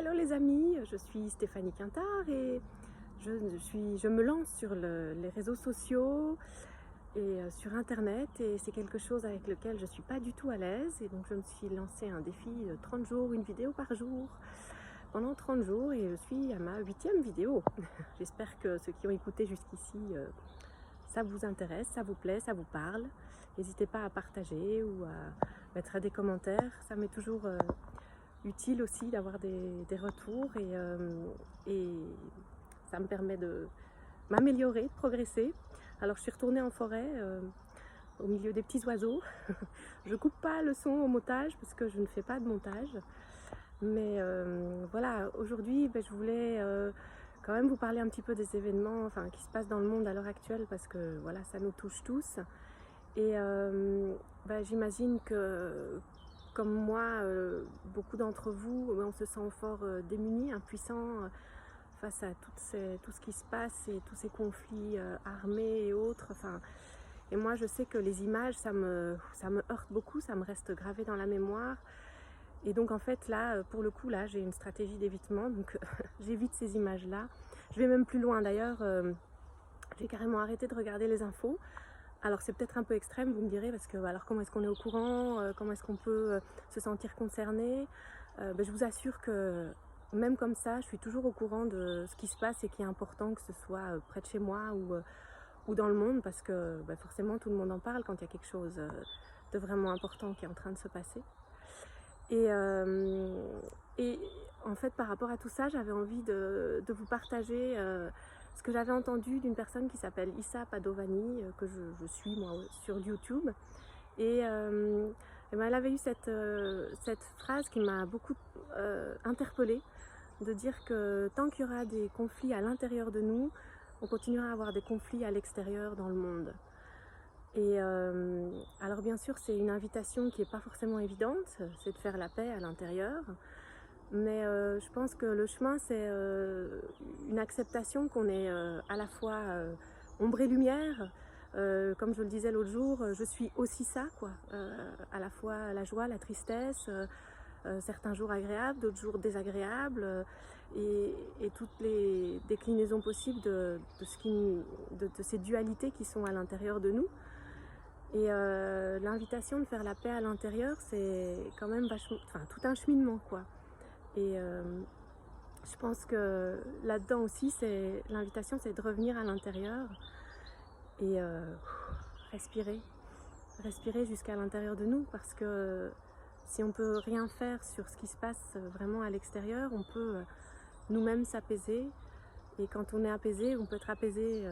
Hello les amis, je suis Stéphanie Quintard et je me lance sur les réseaux sociaux et sur internet, et c'est quelque chose avec lequel je ne suis pas du tout à l'aise, et donc je me suis lancé un défi de 30 jours, une vidéo par jour pendant 30 jours, et je suis à ma 8e vidéo. J'espère que ceux qui ont écouté jusqu'ici, ça vous intéresse, ça vous plaît, ça vous parle. N'hésitez pas à partager ou à mettre des commentaires, ça m'est toujours utile aussi d'avoir des retours, et ça me permet de m'améliorer, de progresser. Alors je suis retournée en forêt au milieu des petits oiseaux. Je coupe pas le son au montage parce que je ne fais pas de montage, mais voilà, aujourd'hui je voulais quand même vous parler un petit peu des événements qui se passent dans le monde à l'heure actuelle, parce que voilà, ça nous touche tous. Et j'imagine que, comme moi, beaucoup d'entre vous, on se sent fort démunis, impuissants face à tout ce qui se passe et tous ces conflits armés et autres. Et moi, je sais que les images, ça me heurte beaucoup, ça me reste gravé dans la mémoire. Et donc, en fait, là, pour le coup, là, j'ai une stratégie d'évitement. Donc, j'évite ces images-là. Je vais même plus loin, d'ailleurs. J'ai carrément arrêté de regarder les infos. Alors c'est peut-être un peu extrême, vous me direz, parce que alors comment est-ce qu'on est au courant, comment est-ce qu'on peut se sentir concerné. Je vous assure que même comme ça, je suis toujours au courant de ce qui se passe et qui est important, que ce soit près de chez moi ou dans le monde, parce que forcément tout le monde en parle quand il y a quelque chose de vraiment important qui est en train de se passer. Et en fait, par rapport à tout ça, j'avais envie de vous partager ce que j'avais entendu d'une personne qui s'appelle Issa Padovani, que je suis moi sur YouTube. Et elle avait eu cette phrase qui m'a beaucoup interpellée, de dire que tant qu'il y aura des conflits à l'intérieur de nous, on continuera à avoir des conflits à l'extérieur dans le monde. Et alors bien sûr, c'est une invitation qui n'est pas forcément évidente, c'est de faire la paix à l'intérieur. Mais je pense que le chemin, c'est une acceptation qu'on est à la fois ombre et lumière. Comme je le disais l'autre jour, je suis aussi ça, quoi. À la fois la joie, la tristesse, certains jours agréables, d'autres jours désagréables, et toutes les déclinaisons possibles de ces dualités qui sont à l'intérieur de nous. Et l'invitation de faire la paix à l'intérieur, c'est quand même tout un cheminement, quoi. Et je pense que là-dedans aussi, l'invitation, c'est de revenir à l'intérieur et respirer jusqu'à l'intérieur de nous, parce que si on peut rien faire sur ce qui se passe vraiment à l'extérieur, on peut nous-mêmes s'apaiser. Et quand on est apaisé, on peut être apaisé,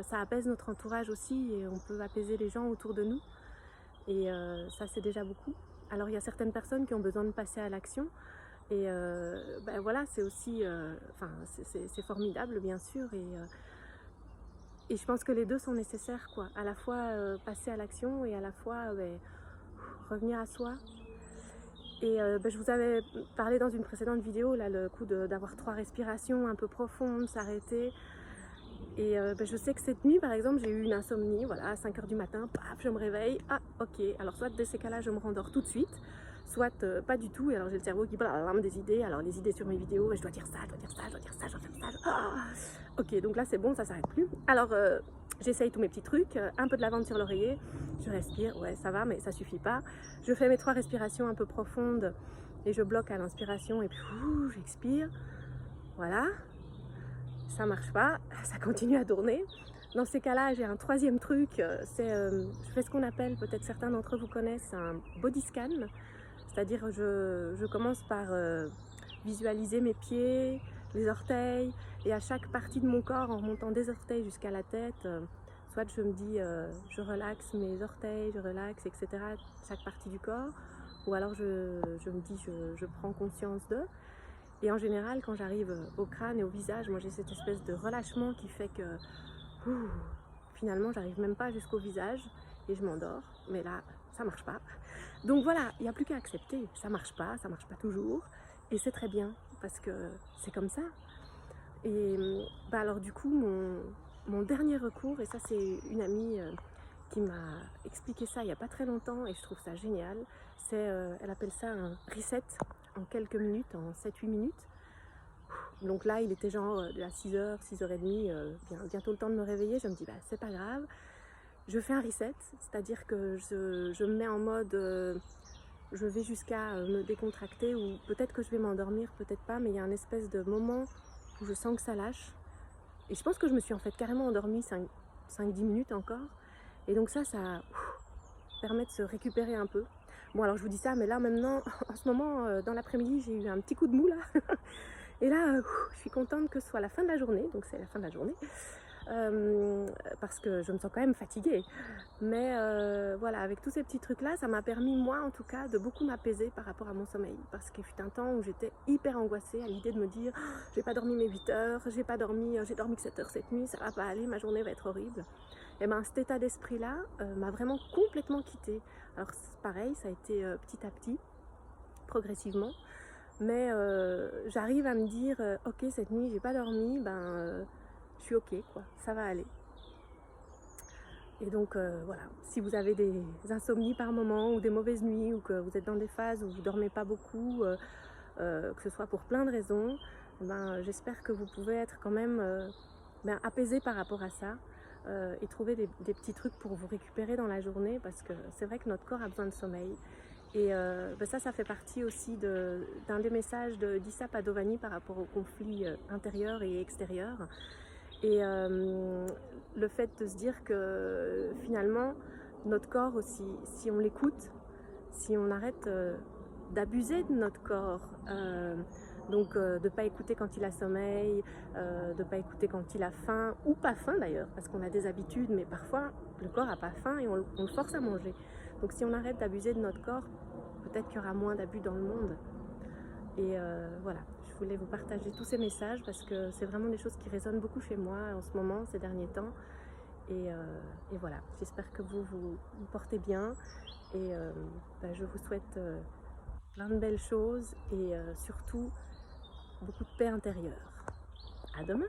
ça apaise notre entourage aussi, et on peut apaiser les gens autour de nous. Et ça, c'est déjà beaucoup. Alors il y a certaines personnes qui ont besoin de passer à l'action. Et voilà, c'est aussi, c'est formidable, bien sûr, et je pense que les deux sont nécessaires, quoi. À la fois passer à l'action, et à la fois revenir à soi. Et je vous avais parlé dans une précédente vidéo, là, le coup d'avoir 3 respirations un peu profondes, s'arrêter. Et je sais que cette nuit, par exemple, j'ai eu une insomnie, voilà, à 5 h du matin, paf, je me réveille, ah ok, alors soit de ces cas-là, je me rendors tout de suite, soit pas du tout, et alors j'ai le cerveau qui blablabla des idées, alors les idées sur mes vidéos, je dois dire ça, je dois dire ça, je dois dire ça, je dois faire ça, ok, donc là c'est bon, ça s'arrête plus. Alors j'essaye tous mes petits trucs, un peu de lavande sur l'oreiller, je respire, ouais ça va, mais ça suffit pas. Je fais mes 3 respirations un peu profondes, et je bloque à l'inspiration, et puis j'expire, voilà. Ça marche pas, ça continue à tourner. Dans ces cas-là, j'ai un 3e truc, je fais ce qu'on appelle, peut-être certains d'entre vous connaissent, un body scan. C'est-à-dire je commence par visualiser mes pieds, les orteils, et à chaque partie de mon corps, en remontant des orteils jusqu'à la tête, soit je me dis je relaxe mes orteils, je relaxe, etc., chaque partie du corps, ou alors je me dis je prends conscience d'eux. Et en général, quand j'arrive au crâne et au visage, moi j'ai cette espèce de relâchement qui fait que finalement j'arrive même pas jusqu'au visage, et je m'endors. Mais là, ça marche pas. Donc voilà, il n'y a plus qu'à accepter. Ça marche pas toujours, et c'est très bien, parce que c'est comme ça. Et alors du coup, mon dernier recours, et ça c'est une amie qui m'a expliqué ça il n'y a pas très longtemps, et je trouve ça génial, elle appelle ça un reset en quelques minutes, en 7-8 minutes. Donc là, il était genre à 6h, 6h30, bientôt le temps de me réveiller. Je me dis, bah, c'est pas grave. Je fais un reset, c'est-à-dire que je me mets en mode, je vais jusqu'à me décontracter, ou peut-être que je vais m'endormir, peut-être pas, mais il y a un espèce de moment où je sens que ça lâche. Et je pense que je me suis en fait carrément endormie 5-10 minutes encore. Et donc ça permet de se récupérer un peu. Bon, alors je vous dis ça, mais là maintenant, en ce moment, dans l'après-midi, j'ai eu un petit coup de mou là. Et là, je suis contente que ce soit la fin de la journée, donc c'est la fin de la journée, parce que je me sens quand même fatiguée. Mais voilà, avec tous ces petits trucs-là, ça m'a permis, moi en tout cas, de beaucoup m'apaiser par rapport à mon sommeil. Parce qu'il fut un temps où j'étais hyper angoissée à l'idée de me dire « j'ai pas dormi mes 8 heures, j'ai dormi que 7 heures cette nuit, ça va pas aller, ma journée va être horrible ». Et ben cet état d'esprit-là m'a vraiment complètement quittée. Alors c'est pareil, ça a été petit à petit, progressivement. Mais j'arrive à me dire ok, cette nuit j'ai pas dormi, je suis ok quoi, ça va aller. Et donc voilà, si vous avez des insomnies par moment ou des mauvaises nuits, ou que vous êtes dans des phases où vous dormez pas beaucoup, que ce soit pour plein de raisons, j'espère que vous pouvez être quand même apaisé par rapport à ça, et trouver des petits trucs pour vous récupérer dans la journée, parce que c'est vrai que notre corps a besoin de sommeil. Et ça fait partie aussi d'un des messages d'Issa Padovani par rapport aux conflits intérieurs et extérieurs. Et le fait de se dire que finalement, notre corps aussi, si on l'écoute, si on arrête d'abuser de notre corps, donc de ne pas écouter quand il a sommeil, de ne pas écouter quand il a faim, ou pas faim d'ailleurs, parce qu'on a des habitudes, mais parfois le corps n'a pas faim et on le force à manger. Donc si on arrête d'abuser de notre corps, peut-être qu'il y aura moins d'abus dans le monde. Et voilà, je voulais vous partager tous ces messages parce que c'est vraiment des choses qui résonnent beaucoup chez moi en ce moment, ces derniers temps. Et voilà, j'espère que vous portez bien, et je vous souhaite plein de belles choses, et surtout beaucoup de paix intérieure. À demain!